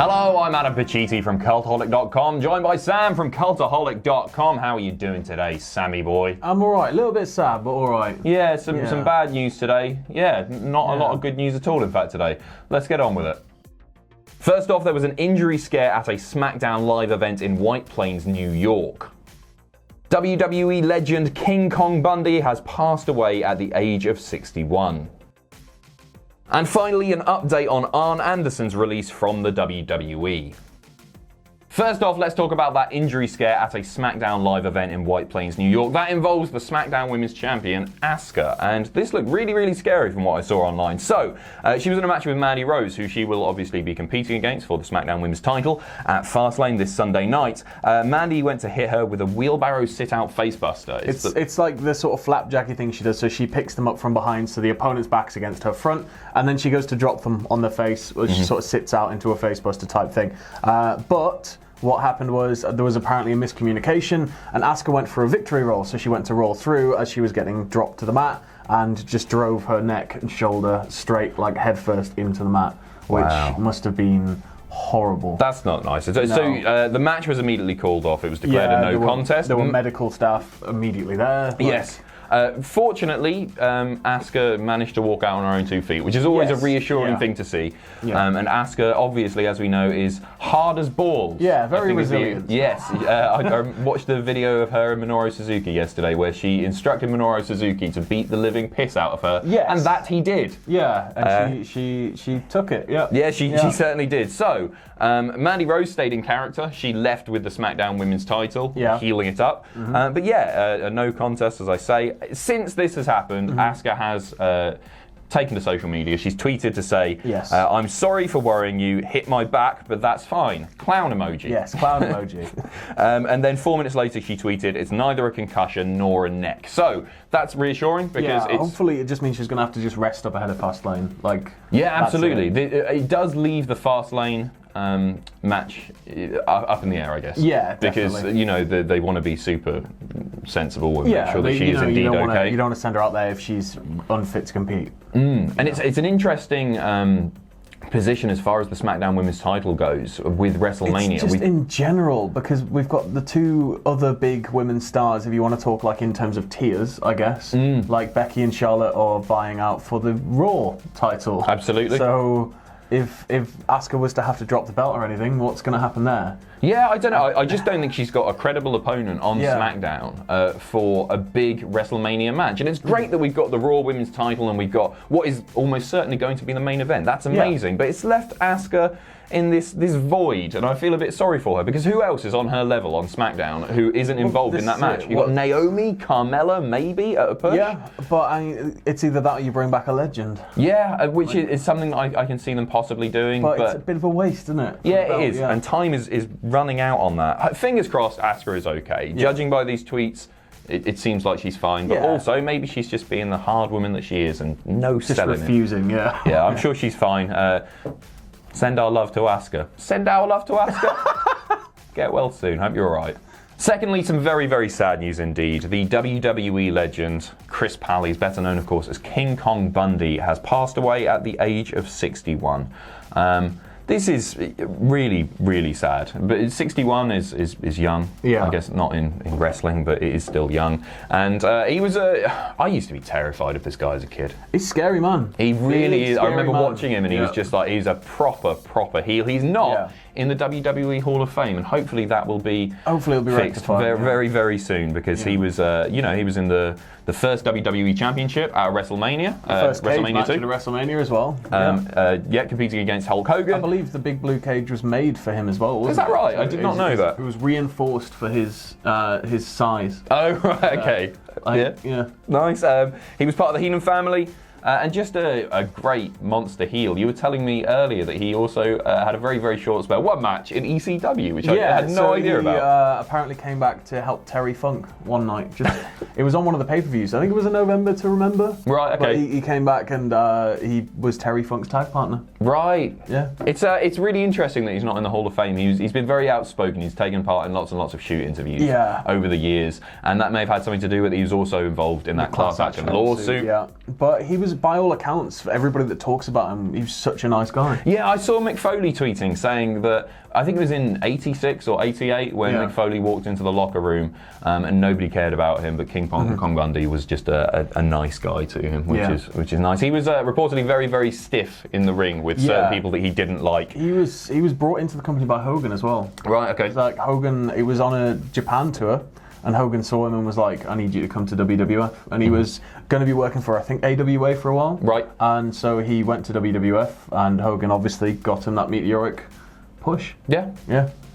Hello, I'm Adam Pacitti from Cultaholic.com, joined by Sam from Cultaholic.com. How are you doing today, Sammy boy? I'm alright, a little bit sad, but alright. Yeah, some bad news today. Yeah, not a lot of good news at all, in fact, today. Let's get on with it. First off, there was an injury scare at a SmackDown live event in White Plains, New York. WWE legend Kong Bundy has passed away at the age of 61. And finally, an update on Arn Anderson's release from the WWE. First off, let's talk about that injury scare at a SmackDown live event in White Plains, New York. That involves the SmackDown Women's Champion, Asuka, and this looked really, really scary from what I saw online. So, she was in a match with Mandy Rose, who she will obviously be competing against for the SmackDown Women's title at FastLane this Sunday night. Mandy went to hit her with a wheelbarrow sit-out facebuster. It's like the sort of flapjacky thing she does, so she picks them up from behind so the opponent's back's against her front, and then she goes to drop them on their face, or she sort of sits out into a facebuster type thing. But what happened was there was apparently a miscommunication, and Asuka went for a victory roll, so she went to roll through as she was getting dropped to the mat and just drove her neck and shoulder straight, like headfirst into the mat, which must have been horrible. That's not nice. So the match was immediately called off. It was declared a no contest. There were medical staff immediately there. Yes. Fortunately, Asuka managed to walk out on her own 2 feet, which is always a reassuring thing to see. Yeah. And Asuka, obviously, as we know, is hard as balls. Yeah, very resilient. Yes. I watched the video of her and Minoru Suzuki yesterday where she instructed Minoru Suzuki to beat the living piss out of her. Yes. And that he did. Yeah, and she took it. Yeah. Yeah, she certainly did. So, Mandy Rose stayed in character. She left with the SmackDown Women's title, healing it up. But a no contest, as I say. Since this has happened, Asuka has taken to social media. She's tweeted to say, I'm sorry for worrying you, hit my back, but that's fine. Clown emoji. Yes, clown emoji. And then 4 minutes later she tweeted, it's neither a concussion nor a neck. So that's reassuring because hopefully it just means she's going to have to just rest up ahead of FastLane. Yeah, absolutely. It does leave the FastLane match up in the air, I guess. Yeah, definitely. Because they want to be super sensible and make sure that she is indeed okay. You don't want to send her out there if she's unfit to compete. And it's an interesting position as far as the SmackDown Women's title goes with WrestleMania. It's just in general, because we've got the two other big women's stars, if you want to talk like in terms of tiers, I guess, like Becky and Charlotte are vying out for the Raw title. Absolutely. So if Asuka was to have to drop the belt or anything, what's going to happen there? Yeah, I don't know. I just don't think she's got a credible opponent on SmackDown for a big WrestleMania match. And it's great that we've got the Raw Women's title and we've got what is almost certainly going to be the main event. That's amazing. But it's left Asuka in this void, and I feel a bit sorry for her, because who else is on her level on SmackDown who isn't involved in that match? You've got Naomi, Carmella, maybe, at a push? Yeah, but it's either that or you bring back a legend. Yeah, which is something I can see them possibly doing. But it's a bit of a waste, isn't it? Yeah, it is, and time is running out on that. Fingers crossed Asuka is okay. Judging by these tweets, it seems like she's fine, but also maybe she's just being the hard woman that she is and just refusing, Yeah, I'm sure she's fine. Send our love to Asuka. Send our love to Asuka. Get well soon. Hope you're all right. Secondly, some very, very sad news indeed. The WWE legend, Chris Pally, better known, of course, as Kong Bundy, has passed away at the age of 61. This is really, really sad. But 61 is young. Yeah. I guess not in wrestling, but it is still young. And he was I used to be terrified of this guy as a kid. He's a scary man. He really is. I remember watching him and he was just like, he's a proper heel. He's not in the WWE Hall of Fame, and hopefully that will be fixed very, very soon, because he was, he was in the first WWE Championship at WrestleMania. First cage WrestleMania match 2. at WrestleMania as well. Competing against Hulk Hogan. I believe the big blue cage was made for him as well, wasn't it? Is that right? I did not know that. It was reinforced for his size. Oh, right, okay. Yeah. Nice. He was part of the Heenan family. And just a great monster heel. You were telling me earlier that he also had a very, very short spell. One match in ECW, which I had no idea about. He apparently came back to help Terry Funk one night. It was on one of the pay-per-views. I think it was a November to Remember. Right, okay. But he came back and he was Terry Funk's tag partner. Right. Yeah. It's really interesting that he's not in the Hall of Fame. He's been very outspoken. He's taken part in lots and lots of shoot interviews over the years. And that may have had something to do with it. He was also involved in that class action lawsuit. Yeah. But he was was, by all accounts, for everybody that talks about him, he was such a nice guy. Yeah, I saw Mick Foley tweeting saying that, I think it was in 86 or 88 when Mick Foley walked into the locker room and nobody cared about him, but Kong Bundy was just a nice guy to him, which is nice. He was reportedly very, very stiff in the ring with certain people that he didn't like. He was brought into the company by Hogan as well. Right, okay. It's like Hogan, he was on a Japan tour, and Hogan saw him and was like, I need you to come to WWF. And he was going to be working for, I think, AWA for a while. Right. And so he went to WWF, and Hogan obviously got him that meteoric push. Yeah.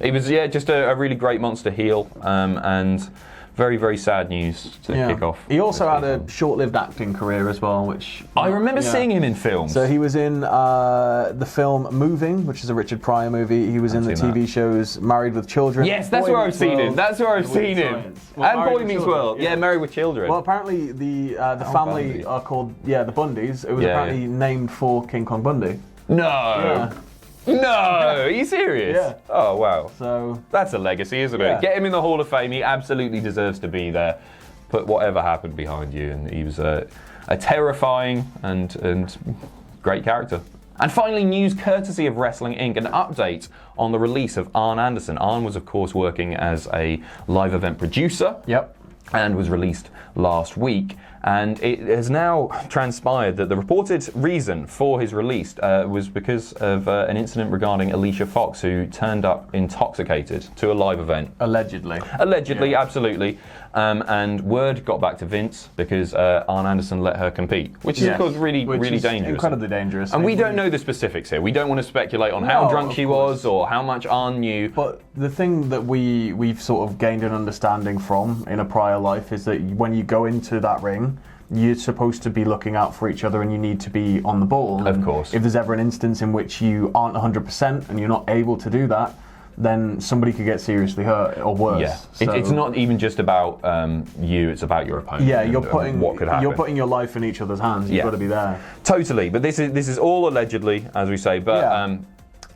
He was, just a really great monster heel, and very, very sad news to kick off. He also had a short-lived acting career as well, which... I remember seeing him in films. So he was in the film Moving, which is a Richard Pryor movie. He was in the TV shows Married with Children. Yes, that's where I've seen him. That's where I've seen him. And Boy Meets World. Yeah, Married with Children. Well, apparently the family Bundy. are called, the Bundys. It was apparently named for King Kong Bundy. No. No, are you serious? Yeah. Oh, wow. So that's a legacy, isn't it? Get him in the Hall of Fame. He absolutely deserves to be there. Put whatever happened behind you, and he was a terrifying and great character. And finally, news courtesy of Wrestling Inc. An update on the release of Arn Anderson. Arn was, of course, working as a live event producer. Yep. And was released last week. And it has now transpired that the reported reason for his release was because of an incident regarding Alicia Fox, who turned up intoxicated to a live event. Allegedly. Allegedly, absolutely. And word got back to Vince because Arn Anderson let her compete, which is, of course, really dangerous. Incredibly dangerous. And we don't know the specifics here. We don't want to speculate on how drunk she was or how much Arn knew. But the thing that we've sort of gained an understanding from in a prior life is that when you go into that ring, you're supposed to be looking out for each other and you need to be on the ball. Of course. If there's ever an instance in which you aren't 100% and you're not able to do that, then somebody could get seriously hurt or worse. Yeah, So, it's not even just about you, it's about your opponent. Yeah, what could happen. You're putting your life in each other's hands. You've got to be there. Totally, but this is all allegedly, as we say, but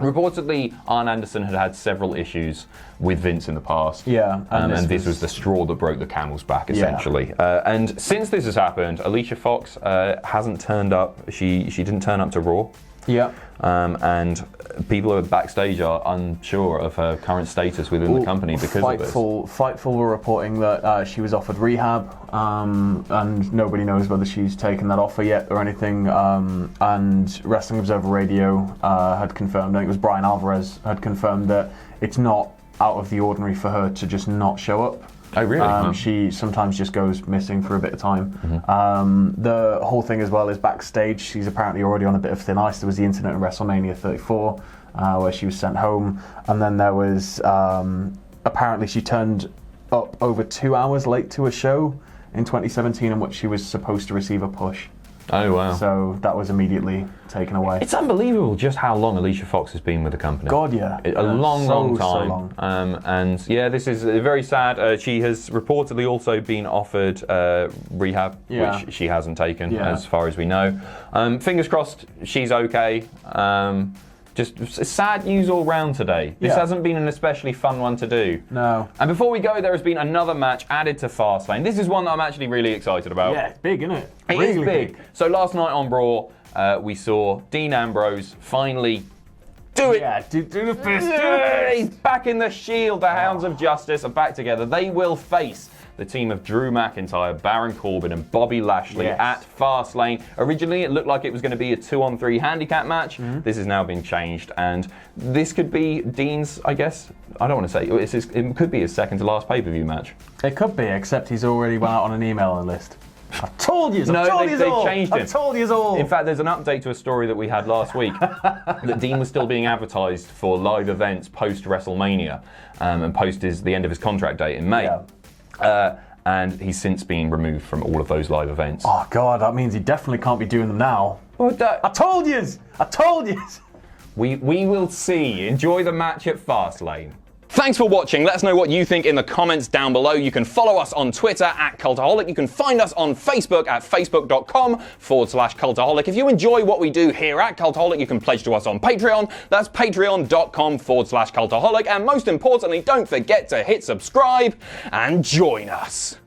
reportedly Arn Anderson had several issues with Vince in the past. Yeah. And this was the straw that broke the camel's back, essentially. And since this has happened, Alicia Fox hasn't turned up. She didn't turn up to Raw. Yeah. And people who are backstage are unsure of her current status within the company because of this. Fightful were reporting that she was offered rehab, and nobody knows whether she's taken that offer yet or anything. And Wrestling Observer Radio had confirmed, I think it was Brian Alvarez, had confirmed that it's not out of the ordinary for her to just not show up. Oh, really? She sometimes just goes missing for a bit of time. The whole thing as well is backstage. She's apparently already on a bit of thin ice. There was the incident in WrestleMania 34 where she was sent home. And then there was, apparently she turned up over 2 hours late to a show in 2017 in which she was supposed to receive a push. Oh, wow. So that was immediately taken away. It's unbelievable just how long Alicia Fox has been with the company. God, yeah. A long time. So long. And yeah, this is very sad. She has reportedly also been offered rehab, which she hasn't taken, as far as we know. Fingers crossed she's okay. Just sad news all round today. This hasn't been an especially fun one to do. No. And before we go, there has been another match added to Fastlane. This is one that I'm actually really excited about. Yeah, it's big, isn't it? It is big. So last night on Raw, we saw Dean Ambrose finally do it. Yeah, do the fist. He's back in the Shield. The Hounds of Justice are back together. They will face the team of Drew McIntyre, Baron Corbin, and Bobby Lashley at Fastlane. Originally, it looked like it was going to be a 2-on-3 handicap match. This has now been changed, and this could be Dean's, I guess, I don't want to say, it could be his second to last pay-per-view match. It could be, except he's already went out on an email list. I told you. No, they changed it. I told you all. In fact, there's an update to a story that we had last week that Dean was still being advertised for live events post WrestleMania and post the end of his contract date in May. Yeah. And he's since been removed from all of those live events. Oh God, that means he definitely can't be doing them now. Well, I told you. I told you. We will see. Enjoy the match at Fastlane. Thanks for watching. Let us know what you think in the comments down below. You can follow us on Twitter at Cultaholic. You can find us on Facebook at facebook.com/Cultaholic. If you enjoy what we do here at Cultaholic, you can pledge to us on Patreon. That's patreon.com/Cultaholic. And most importantly, don't forget to hit subscribe and join us.